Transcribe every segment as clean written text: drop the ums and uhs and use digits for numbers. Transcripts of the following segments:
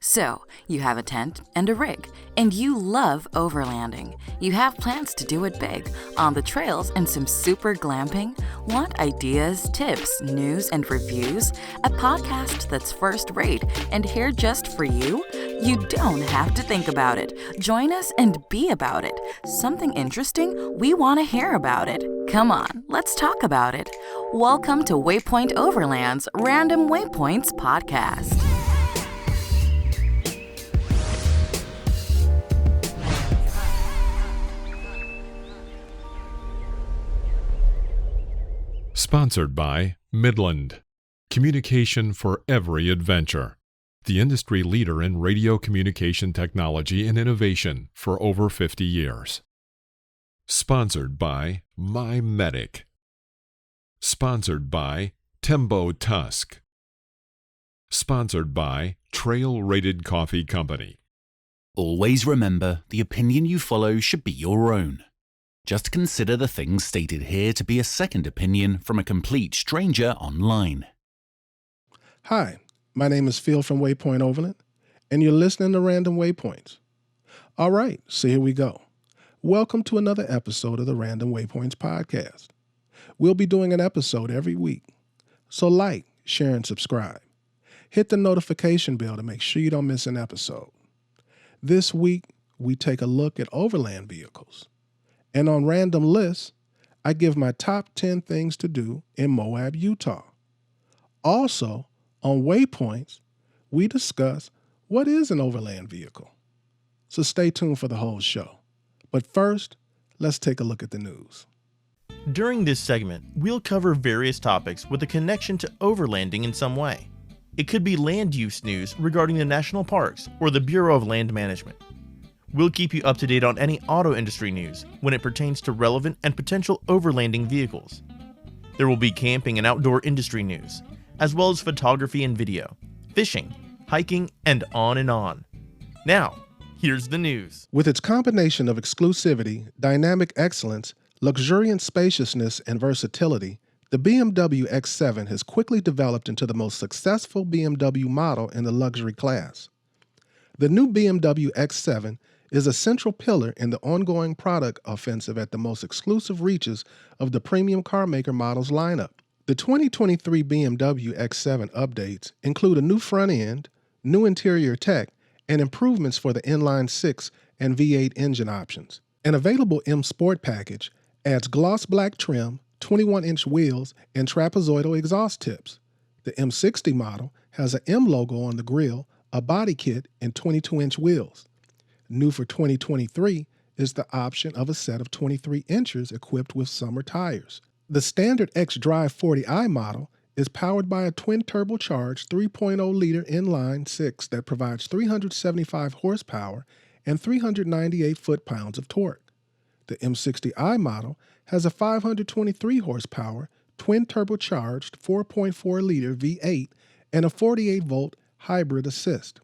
So, you have a tent and a rig, and you love overlanding. You have plans to do it big, on the trails and some super glamping? Want ideas, tips, news, and reviews? A podcast that's first rate and here just for you? You don't have to think about it. Join us and be about it. Something interesting? We want to hear about it. Come on, let's talk about it. Welcome to Waypoint Overland's Random Waypoints podcast. Sponsored by MIDLAND Communication for Every Adventure, the industry leader in radio communication technology and innovation for over 50 years. Sponsored by MYMEDIC. Sponsored by Tembo Tusk. Sponsored by Trail Rated Coffee Company. Always remember, the opinion you follow should be your own. Just consider the things stated here to be a second opinion from a complete stranger online. Hi, my name is Phil from Waypoint Overland, and you're listening to Random Waypoints. All right, so here we go. Welcome to another episode of the Random Waypoints podcast. We'll be doing an episode every week, so like, share, and subscribe. Hit the notification bell to make sure you don't miss an episode. This week, we take a look at overland vehicles. And on Random Lists, I give my top 10 things to do in Moab, Utah. Also, on Waypoints, we discuss what is an overland vehicle. So stay tuned for the whole show. But first, let's take a look at the news. During this segment, we'll cover various topics with a connection to overlanding in some way. It could be land use news regarding the national parks or the Bureau of Land Management. We'll keep you up to date on any auto industry news when it pertains to relevant and potential overlanding vehicles. There will be camping and outdoor industry news, as well as photography and video, fishing, hiking, and on and on. Now, here's the news. With its combination of exclusivity, dynamic excellence, luxuriant spaciousness, and versatility, the BMW X7 has quickly developed into the most successful BMW model in the luxury class. The new BMW X7 is a central pillar in the ongoing product offensive at the most exclusive reaches of the premium carmaker models lineup. The 2023 BMW X7 updates include a new front end, new interior tech, and improvements for the inline-6 and V8 engine options. An available M Sport package adds gloss black trim, 21-inch wheels, and trapezoidal exhaust tips. The M60 model has an M logo on the grille, a body kit, and 22-inch wheels. New for 2023 is the option of a set of 23 inches equipped with summer tires. The standard xDrive 40i model is powered by a twin-turbocharged 3.0-liter inline-6 that provides 375 horsepower and 398 foot-pounds of torque. The M60i model has a 523 horsepower, twin-turbocharged 4.4-liter V8 and a 48-volt hybrid assist.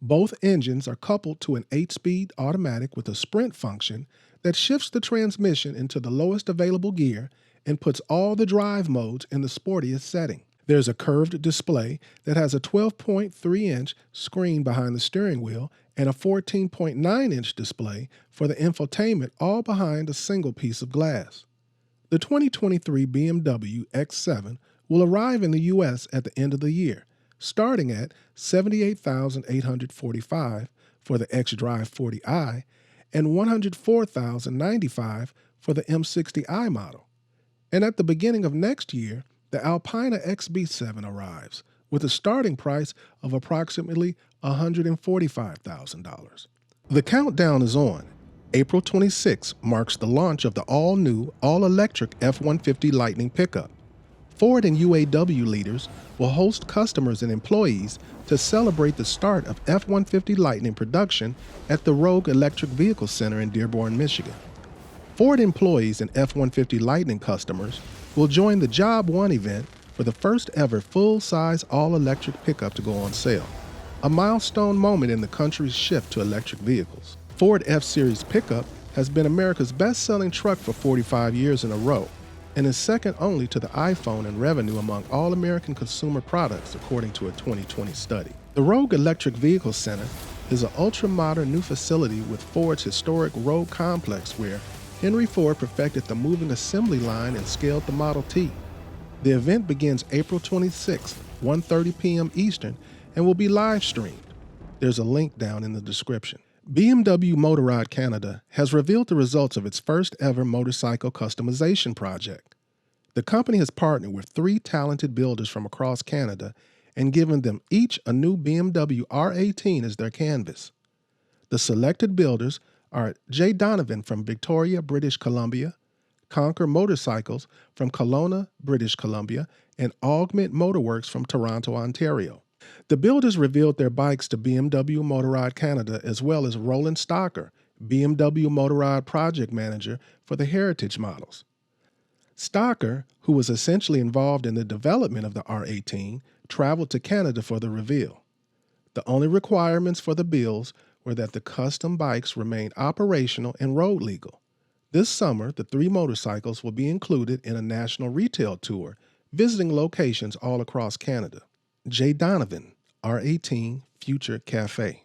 Both engines are coupled to an 8-speed automatic with a sprint function that shifts the transmission into the lowest available gear and puts all the drive modes in the sportiest setting. There's a curved display that has a 12.3-inch screen behind the steering wheel and a 14.9-inch display for the infotainment, all behind a single piece of glass. The 2023 BMW X7 will arrive in the U.S. at the end of the year, starting at $78,845 for the xDrive 40i and $104,095 for the M60i model. And at the beginning of next year, the Alpina XB7 arrives with a starting price of approximately $145,000. The countdown is on. April 26 marks the launch of the all-new, all-electric F-150 Lightning pickup. Ford and UAW leaders will host customers and employees to celebrate the start of F-150 Lightning production at the Rogue Electric Vehicle Center in Dearborn, Michigan. Ford employees and F-150 Lightning customers will join the Job One event for the first ever full-size all-electric pickup to go on sale, a milestone moment in the country's shift to electric vehicles. Ford F-Series pickup has been America's best-selling truck for 45 years in a row, and is second only to the iPhone in revenue among all American consumer products, according to a 2020 study. The Rogue Electric Vehicle Center is an ultra-modern new facility with Ford's historic Rogue complex where Henry Ford perfected the moving assembly line and scaled the Model T. The event begins April 26th, 1:30 p.m. Eastern, and will be live streamed. There's a link down in the description. BMW Motorrad Canada has revealed the results of its first ever motorcycle customization project. The company has partnered with 3 talented builders from across Canada and given them each a new BMW R18 as their canvas. The selected builders are J. Donovan from Victoria, British Columbia, Konquer Motorcycles from Kelowna, British Columbia, and Augment Motorworks from Toronto, Ontario. The builders revealed their bikes to BMW Motorrad Canada as well as Roland Stocker, BMW Motorrad Project Manager for the Heritage models. Stocker, who was essentially involved in the development of the R18, traveled to Canada for the reveal. The only requirements for the builds were that the custom bikes remain operational and road legal. This summer, the 3 motorcycles will be included in a national retail tour, visiting locations all across Canada. J. Donovan, R18 Future Café.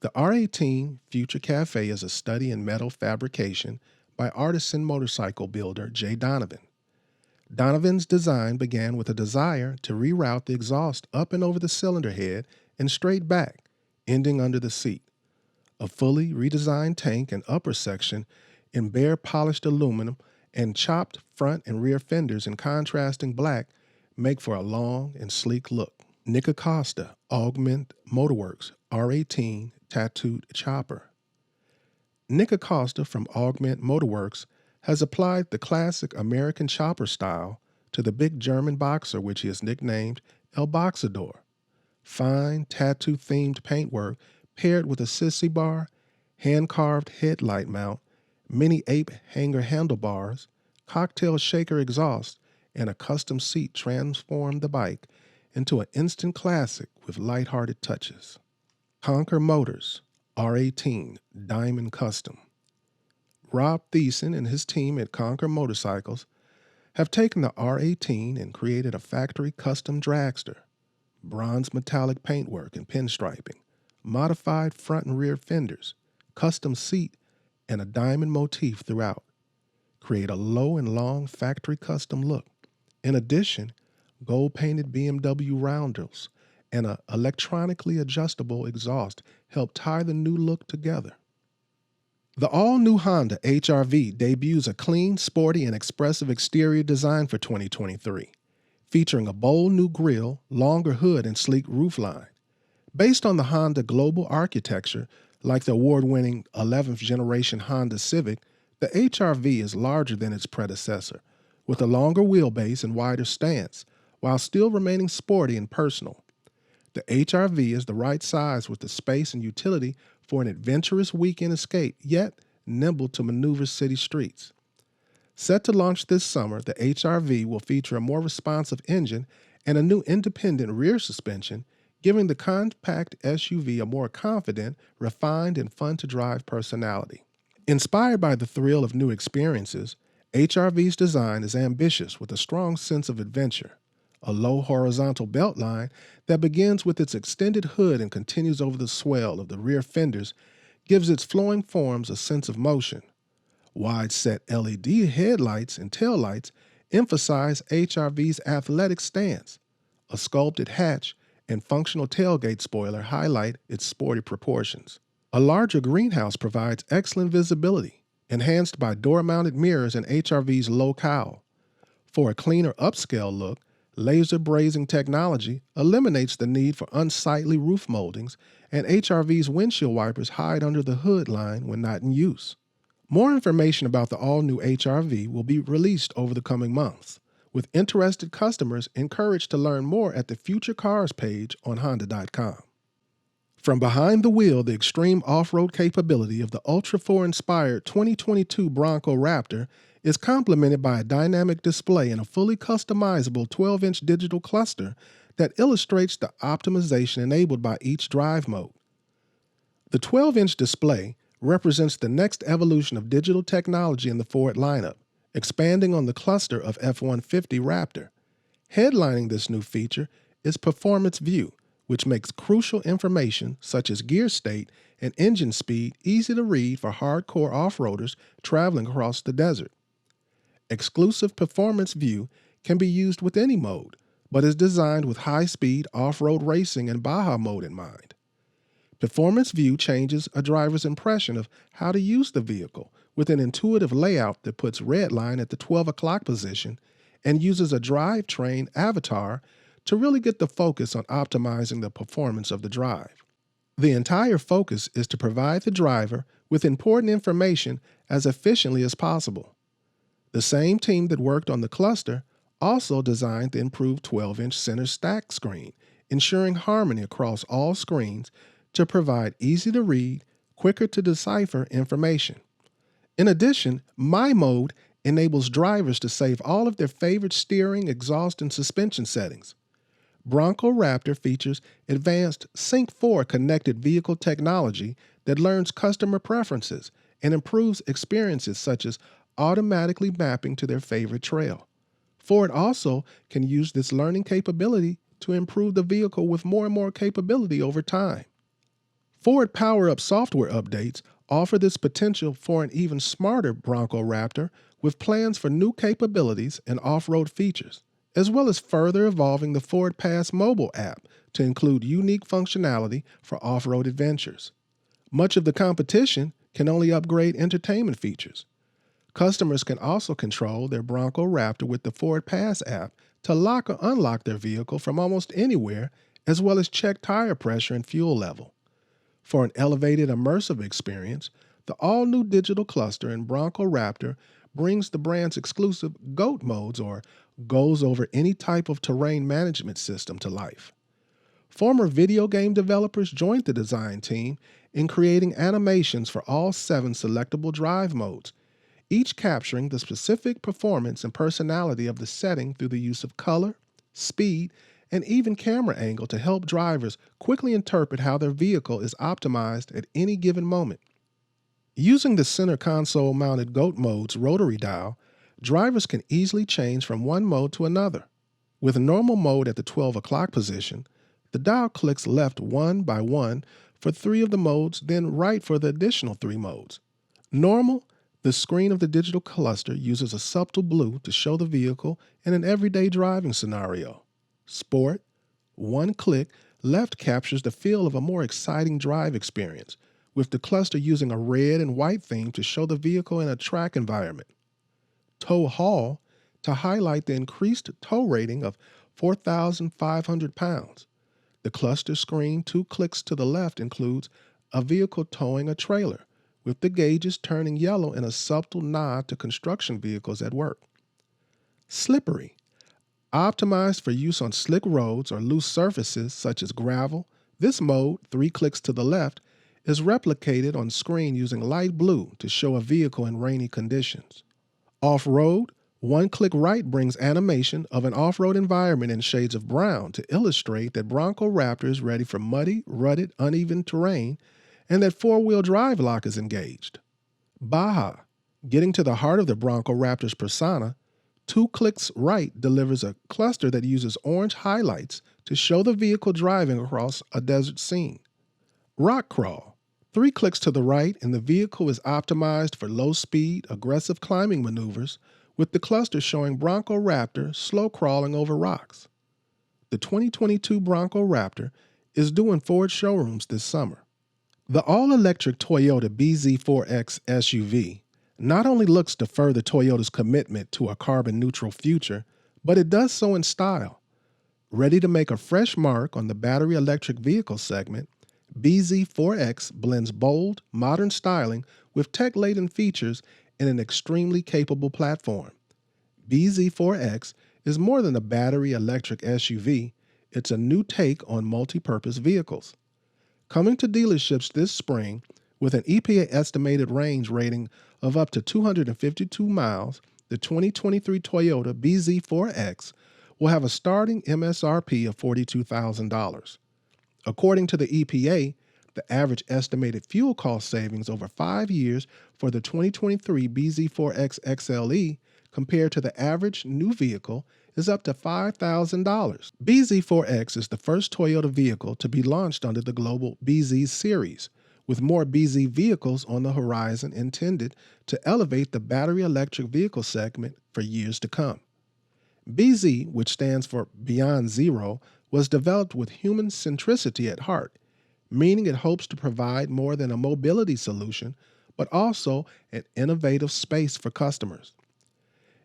The R18 Future Café is a study in metal fabrication by artisan motorcycle builder J. Donovan. Donovan's design began with a desire to reroute the exhaust up and over the cylinder head and straight back, ending under the seat. A fully redesigned tank and upper section in bare polished aluminum and chopped front and rear fenders in contrasting black make for a long and sleek look. Nick Acosta, Augment Motorworks, R18 Tattooed Chopper. Nick Acosta from Augment Motorworks has applied the classic American chopper style to the big German boxer, which he has nicknamed El Boxador. Fine tattoo-themed paintwork paired with a sissy bar, hand-carved headlight mount, mini ape hanger handlebars, cocktail shaker exhaust, and a custom seat transformed the bike into an instant classic with lighthearted touches. Konquer Motors, R18 Diamond Custom. Rob Thiessen and his team at Konquer Motorcycles have taken the R18 and created a factory custom dragster. Bronze metallic paintwork and pinstriping, modified front and rear fenders, custom seat, and a diamond motif throughout create a low and long factory custom look. In addition, gold-painted BMW roundels and an electronically adjustable exhaust help tie the new look together. The all-new Honda HR-V debuts a clean, sporty, and expressive exterior design for 2023, featuring a bold new grille, longer hood, and sleek roofline. Based on the Honda global architecture, like the award-winning 11th generation Honda Civic, the HR-V is larger than its predecessor, with a longer wheelbase and wider stance, while still remaining sporty and personal. The HR-V is the right size with the space and utility for an adventurous weekend escape, yet nimble to maneuver city streets. Set to launch this summer, the HR-V will feature a more responsive engine and a new independent rear suspension, giving the compact SUV a more confident, refined, and fun-to-drive personality. Inspired by the thrill of new experiences, HR-V's design is ambitious with a strong sense of adventure. A low horizontal beltline that begins with its extended hood and continues over the swell of the rear fenders gives its flowing forms a sense of motion. Wide-set LED headlights and taillights emphasize HR-V's athletic stance. A sculpted hatch and functional tailgate spoiler highlight its sporty proportions. A larger greenhouse provides excellent visibility, enhanced by door-mounted mirrors and HR-V's low cowl. For a cleaner upscale look, laser brazing technology eliminates the need for unsightly roof moldings, and HR-V's windshield wipers hide under the hood line when not in use. More information about the all-new HR-V will be released over the coming months, with interested customers encouraged to learn more at the Future Cars page on Honda.com. From behind the wheel, the extreme off-road capability of the Ultra 4-inspired 2022 Bronco Raptor is complemented by a dynamic display and a fully customizable 12-inch digital cluster that illustrates the optimization enabled by each drive mode. The 12-inch display represents the next evolution of digital technology in the Ford lineup, expanding on the cluster of F-150 Raptor. Headlining this new feature is Performance View, which makes crucial information such as gear state and engine speed easy to read for hardcore off-roaders traveling across the desert. Exclusive Performance View can be used with any mode, but is designed with high-speed off-road racing and Baja mode in mind. Performance View changes a driver's impression of how to use the vehicle with an intuitive layout that puts redline at the 12 o'clock position and uses a drivetrain avatar to really get the focus on optimizing the performance of the drive. The entire focus is to provide the driver with important information as efficiently as possible. The same team that worked on the cluster also designed the improved 12-inch center stack screen, ensuring harmony across all screens to provide easy-to-read, quicker-to-decipher information. In addition, My Mode enables drivers to save all of their favorite steering, exhaust, and suspension settings. Bronco Raptor features advanced Sync 4 connected vehicle technology that learns customer preferences and improves experiences such as automatically mapping to their favorite trail. Ford also can use this learning capability to improve the vehicle with more and more capability over time. Ford Power-Up software updates offer this potential for an even smarter Bronco Raptor with plans for new capabilities and off-road features, as well as further evolving the Ford Pass mobile app to include unique functionality for off-road adventures. Much of the competition can only upgrade entertainment features. Customers can also control their Bronco Raptor with the Ford Pass app to lock or unlock their vehicle from almost anywhere, as well as check tire pressure and fuel level. For an elevated immersive experience, the all-new digital cluster in Bronco Raptor brings the brand's exclusive GOAT modes, or goes over any type of terrain management system, to life. Former video game developers joined the design team in creating animations for all 7 selectable drive modes, each capturing the specific performance and personality of the setting through the use of color, speed, and even camera angle to help drivers quickly interpret how their vehicle is optimized at any given moment. Using the center console-mounted GOAT mode's rotary dial, drivers can easily change from one mode to another. With normal mode at the 12 o'clock position, the dial clicks left one by one for 3 of the modes, then right for the additional 3 modes. Normal, the screen of the digital cluster uses a subtle blue to show the vehicle in an everyday driving scenario. Sport, one click left captures the feel of a more exciting drive experience, with the cluster using a red and white theme to show the vehicle in a track environment. Tow haul, to highlight the increased tow rating of 4,500 pounds. The cluster screen 2 clicks to the left includes a vehicle towing a trailer, with the gauges turning yellow in a subtle nod to construction vehicles at work. Slippery, optimized for use on slick roads or loose surfaces such as gravel, this mode, 3 clicks to the left, is replicated on screen using light blue to show a vehicle in rainy conditions. Off-road, 1 click right brings animation of an off-road environment in shades of brown to illustrate that Bronco Raptor is ready for muddy, rutted, uneven terrain and that 4-wheel drive lock is engaged. Baja, getting to the heart of the Bronco Raptor's persona, 2 clicks right delivers a cluster that uses orange highlights to show the vehicle driving across a desert scene. Rock crawl, 3 clicks to the right and the vehicle is optimized for low-speed, aggressive climbing maneuvers, with the cluster showing Bronco Raptor slow crawling over rocks. The 2022 Bronco Raptor is due in Ford showrooms this summer. The all-electric Toyota BZ4X SUV not only looks to further Toyota's commitment to a carbon-neutral future, but it does so in style. Ready to make a fresh mark on the battery electric vehicle segment, BZ4X blends bold, modern styling with tech-laden features in an extremely capable platform. BZ4X is more than a battery electric SUV, it's a new take on multi-purpose vehicles. Coming to dealerships this spring with an EPA estimated range rating of up to 252 miles, the 2023 Toyota BZ4X will have a starting MSRP of $42,000. According to the EPA, the average estimated fuel cost savings over 5 years for the 2023 BZ4X XLE compared to the average new vehicle is up to $5,000. BZ4X is the first Toyota vehicle to be launched under the global BZ series, with more BZ vehicles on the horizon intended to elevate the battery electric vehicle segment for years to come. BZ, which stands for Beyond Zero, was developed with human centricity at heart, meaning it hopes to provide more than a mobility solution, but also an innovative space for customers.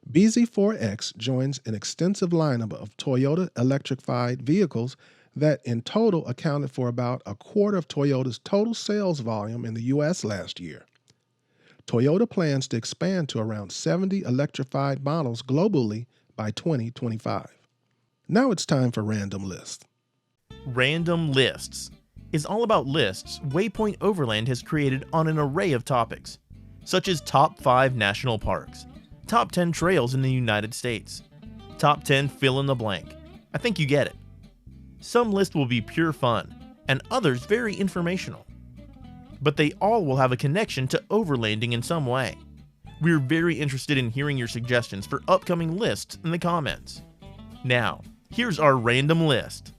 BZ4X joins an extensive lineup of Toyota electrified vehicles that in total accounted for about a quarter of Toyota's total sales volume in the U.S. last year. Toyota plans to expand to around 70 electrified models globally by 2025. Now it's time for Random List. Random Lists is all about lists Waypoint Overland has created on an array of topics, such as top 5 national parks, top 10 trails in the United States, top 10 fill in the blank. I think you get it. Some lists will be pure fun, and others very informational. But they all will have a connection to overlanding in some way. We're very interested in hearing your suggestions for upcoming lists in the comments. Now, here's our random list.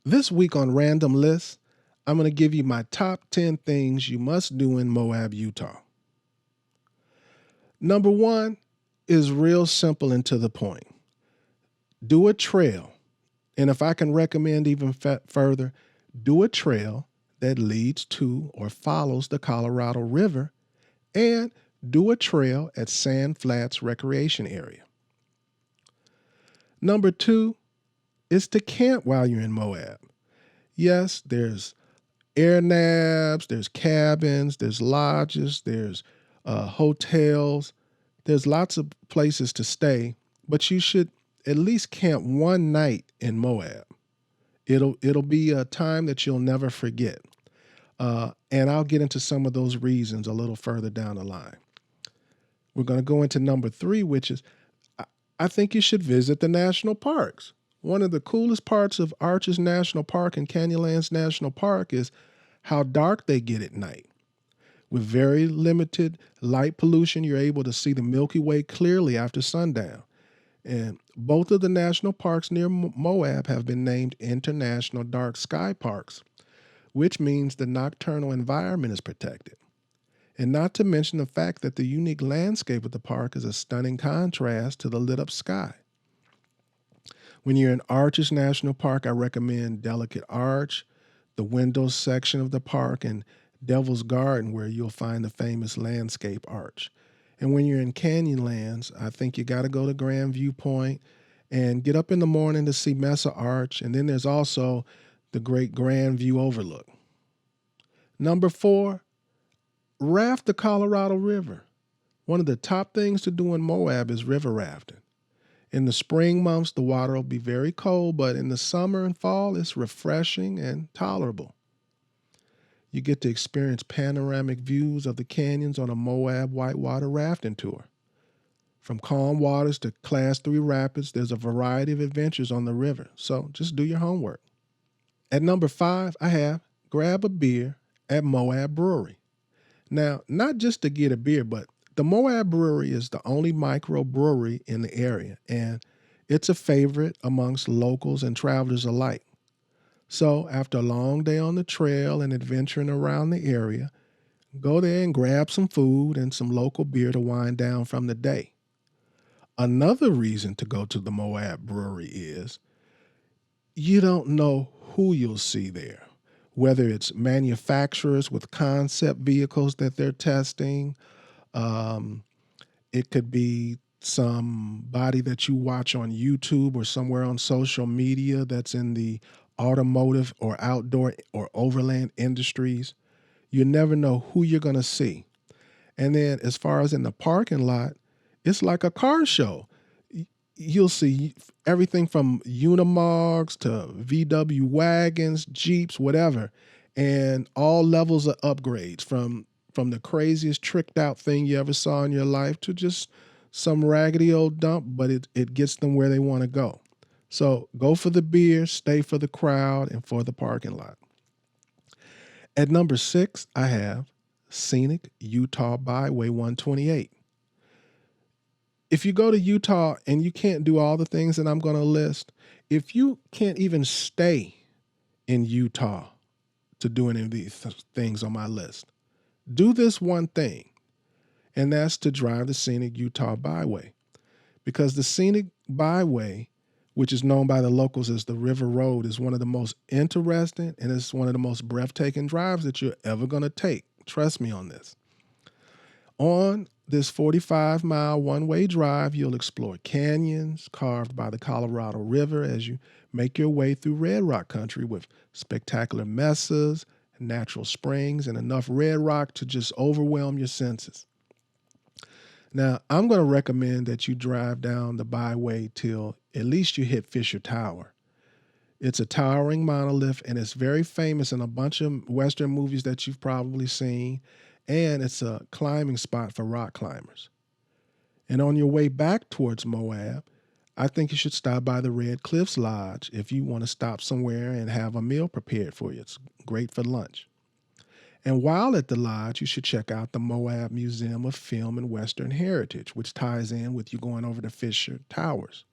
This week on Random List, I'm going to give you my top 10 things you must do in Moab, Utah. Number 1 is real simple and to the point. Do a trail. And if I can recommend even further, do a trail that leads to or follows the Colorado River, and do a trail at Sand Flats Recreation Area. Number 2 is to camp while you're in Moab. Yes, there's air nabs, there's cabins, there's lodges, there's hotels. There's lots of places to stay, but you should at least camp one night in Moab. It'll be a time that you'll never forget. And I'll get into some of those reasons a little further down the line. We're going to go into number 3, which is I think you should visit the national parks. One of the coolest parts of Arches National Park and Canyonlands National Park is how dark they get at night. With very limited light pollution, you're able to see the Milky Way clearly after sundown. And both of the national parks near Moab have been named International Dark Sky Parks, which means the nocturnal environment is protected. And not to mention the fact that the unique landscape of the park is a stunning contrast to the lit up sky. When you're in Arches National Park, I recommend Delicate Arch, the windows section of the park, and Devil's Garden, where you'll find the famous landscape arch. And when you're in Canyonlands, I think you got to go to Grand Viewpoint and get up in the morning to see Mesa Arch. And then there's also the great Grand View Overlook. Number 4, raft the Colorado River. One of the top things to do in Moab is river rafting. In the spring months, the water will be very cold, but in the summer and fall, it's refreshing and tolerable. You get to experience panoramic views of the canyons on a Moab whitewater rafting tour. From calm waters to Class 3 rapids, there's a variety of adventures on the river, so just do your homework. At number 5, I have grab a beer at Moab Brewery. Now, not just to get a beer, but the Moab Brewery is the only microbrewery in the area, and it's a favorite amongst locals and travelers alike. So after a long day on the trail and adventuring around the area, go there and grab some food and some local beer to wind down from the day. Another reason to go to the Moab Brewery is you don't know who you'll see there, whether it's manufacturers with concept vehicles that they're testing. It could be somebody that you watch on YouTube or somewhere on social media that's in the automotive or outdoor or overland industries. You never know who you're going to see. And then as far as in the parking lot, it's like a car show. You'll see everything from Unimogs to VW wagons, Jeeps, whatever, and all levels of upgrades from the craziest tricked out thing you ever saw in your life to just some raggedy old dump, but it gets them where they want to go. So go for the beer, stay for the crowd, and for the parking lot. At number 6, I have Scenic Utah Byway 128. if you go to Utah and you can't do all the things that I'm going to list, if you can't even stay in Utah to do any of these things on my list, do this one thing, and that's to drive the scenic Utah Byway. Because the scenic byway, which is known by the locals as the River Road, is one of the most interesting and it's one of the most breathtaking drives that you're ever going to take. Trust me on this. On this 45-mile one-way drive, you'll explore canyons carved by the Colorado River as you make your way through red rock country with spectacular mesas, natural springs, and enough red rock to just overwhelm your senses. Now, I'm going to recommend that you drive down the byway till at least you hit Fisher Tower. It's a towering monolith, and it's very famous in a bunch of Western movies that you've probably seen, and it's a climbing spot for rock climbers. And on your way back towards Moab, I think you should stop by the Red Cliffs Lodge if you want to stop somewhere and have a meal prepared for you. It's great for lunch. And while at the lodge, you should check out the Moab Museum of Film and Western Heritage, which ties in with you going over to Fisher Towers.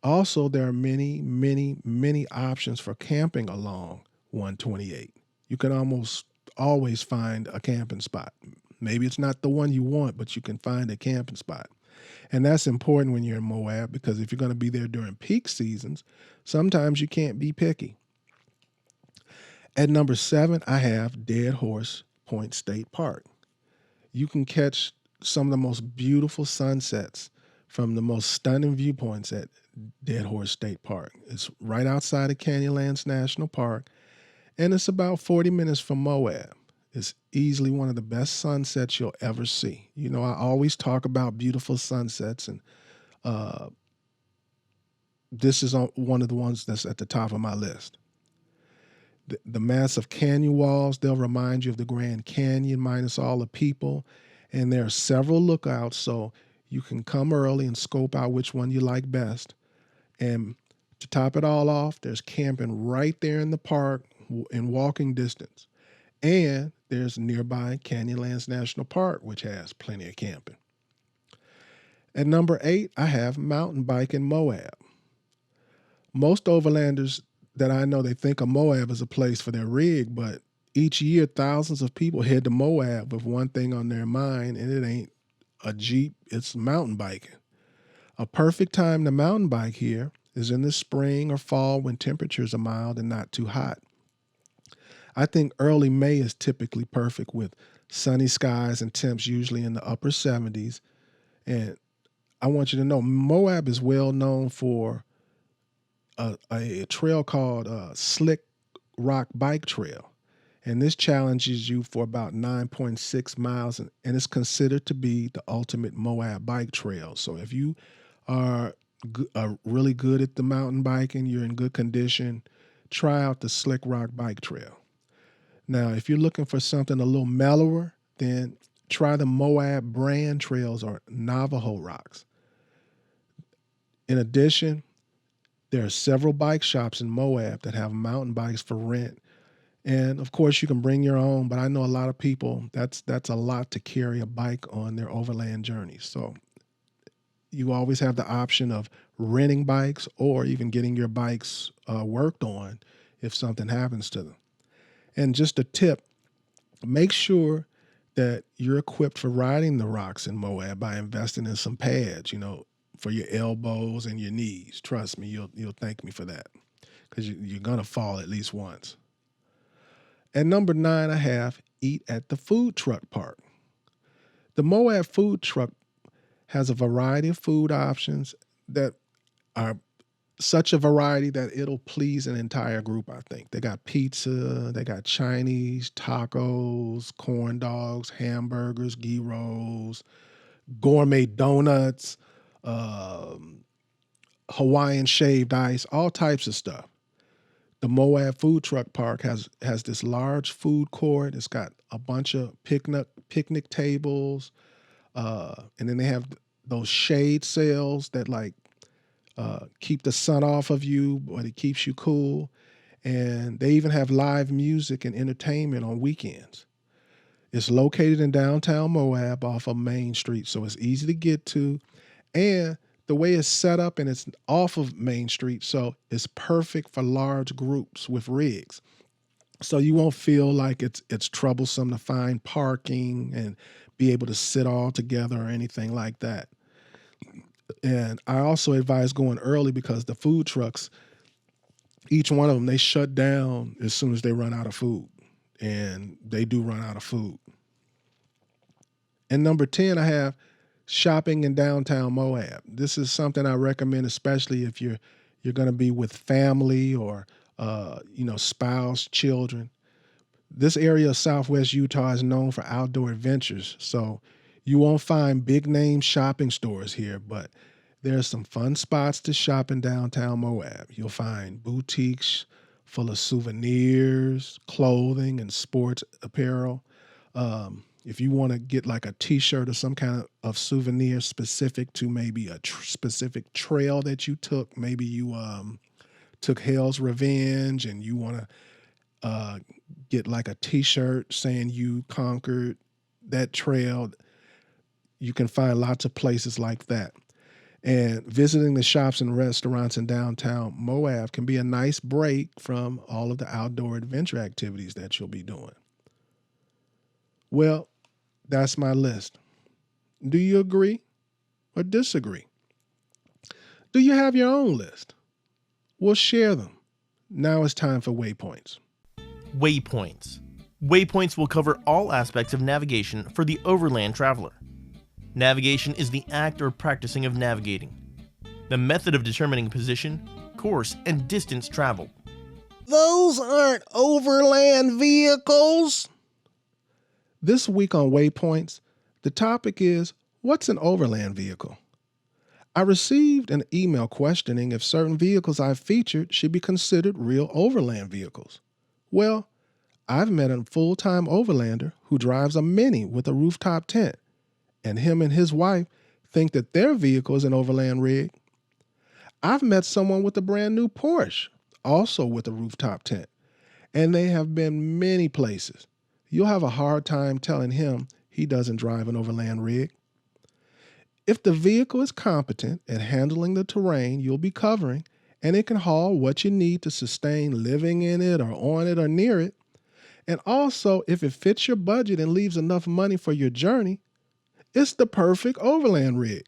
Also, there are many, many, many options for camping along 128. You can almost always find a camping spot. Maybe it's not the one you want, but you can find a camping spot. And that's important when you're in Moab, because if you're going to be there during peak seasons, sometimes you can't be picky. At number 7, I have Dead Horse Point State Park. You can catch some of the most beautiful sunsets from the most stunning viewpoints at Dead Horse State Park. It's right outside of Canyonlands National Park, and it's about 40 minutes from Moab. It's easily one of the best sunsets you'll ever see. You know, I always talk about beautiful sunsets, and this is one of the ones that's at the top of my list. The massive canyon walls, they'll remind you of the Grand Canyon minus all the people. And there are several lookouts, so you can come early and scope out which one you like best. And to top it all off, there's camping right there in the park in walking distance. And there's nearby Canyonlands National Park, which has plenty of camping. At number 8, I have mountain bike in Moab. Most overlanders that I know, they think of Moab as a place for their rig, but each year thousands of people head to Moab with one thing on their mind, and it ain't a Jeep, it's mountain biking. A perfect time to mountain bike here is in the spring or fall when temperatures are mild and not too hot. I think early May is typically perfect with sunny skies and temps usually in the upper 70s. And I want you to know, Moab is well known for a trail called Slick Rock Bike Trail. And this challenges you for about 9.6 miles, and it's considered to be the ultimate Moab bike trail. So if you are really good at the mountain biking, you're in good condition, try out the Slick Rock Bike Trail. Now, if you're looking for something a little mellower, then try the Moab brand trails or Navajo rocks. In addition, there are several bike shops in Moab that have mountain bikes for rent. And of course, you can bring your own, but I know a lot of people, that's a lot to carry a bike on their overland journeys. So you always have the option of renting bikes or even getting your bikes worked on if something happens to them. And just a tip, make sure that you're equipped for riding the rocks in Moab by investing in some pads, for your elbows and your knees. Trust me, you'll thank me for that, because you're going to fall at least once. At number 9, I have Eat at the Food Truck Park. The Moab Food Truck has a variety of food options that are such a variety that it'll please an entire group, I think. They got pizza, they got Chinese, tacos, corn dogs, hamburgers, gyros, gourmet donuts, Hawaiian shaved ice, all types of stuff. The Moab Food Truck Park has this large food court. It's got a bunch of picnic tables, and then they have those shade sails that keep the sun off of you, but it keeps you cool. And they even have live music and entertainment on weekends. It's located in downtown Moab off of Main Street, so it's easy to get to. And the way it's set up, and it's off of Main Street, so it's perfect for large groups with rigs. So you won't feel like it's troublesome to find parking and be able to sit all together or anything like that. And I also advise going early because the food trucks, each one of them, they shut down as soon as they run out of food. And they do run out of food. And number 10, I have shopping in downtown Moab. This is something I recommend, especially if you're going to be with family or spouse, children. This area of Southwest Utah is known for outdoor adventures, so you won't find big name shopping stores here, but there's some fun spots to shop in downtown Moab. You'll find boutiques full of souvenirs, clothing, and sports apparel. If you want to get like a t-shirt or some kind of souvenir specific to maybe a specific trail that you took, maybe you took Hell's Revenge and you want to get like a t-shirt saying you conquered that trail, you can find lots of places like that. And visiting the shops and restaurants in downtown Moab can be a nice break from all of the outdoor adventure activities that you'll be doing. Well, that's my list. Do you agree or disagree? Do you have your own list? We'll share them. Now it's time for Waypoints. Waypoints. Waypoints will cover all aspects of navigation for the overland traveler. Navigation is the act or practicing of navigating, the method of determining position, course, and distance traveled. Those aren't overland vehicles. This week on Waypoints, the topic is, what's an overland vehicle? I received an email questioning if certain vehicles I've featured should be considered real overland vehicles. Well, I've met a full-time overlander who drives a Mini with a rooftop tent, and him and his wife think that their vehicle is an overland rig. I've met someone with a brand new Porsche, also with a rooftop tent, and they have been many places. You'll have a hard time telling him he doesn't drive an overland rig. If the vehicle is competent at handling the terrain you'll be covering, and it can haul what you need to sustain living in it or on it or near it, and also if it fits your budget and leaves enough money for your journey, it's the perfect overland rig.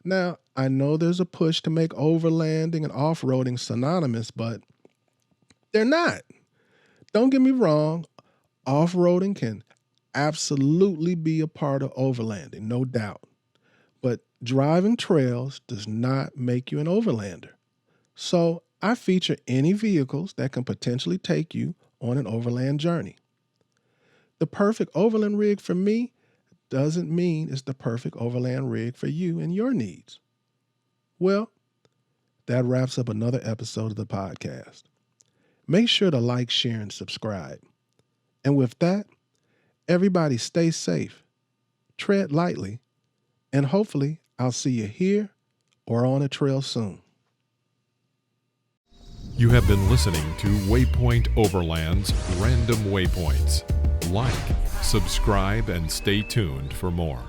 Now, I know there's a push to make overlanding and off-roading synonymous, but they're not. Don't get me wrong, off-roading can absolutely be a part of overlanding, no doubt. But driving trails does not make you an overlander. So I feature any vehicles that can potentially take you on an overland journey. The perfect overland rig for me doesn't mean it's the perfect overland rig for you and your needs. Well, that wraps up another episode of the podcast. Make sure to like, share, and subscribe. And with that, everybody stay safe, tread lightly, and hopefully I'll see you here or on a trail soon. You have been listening to Waypoint Overland's Random Waypoints. Like, subscribe, and stay tuned for more.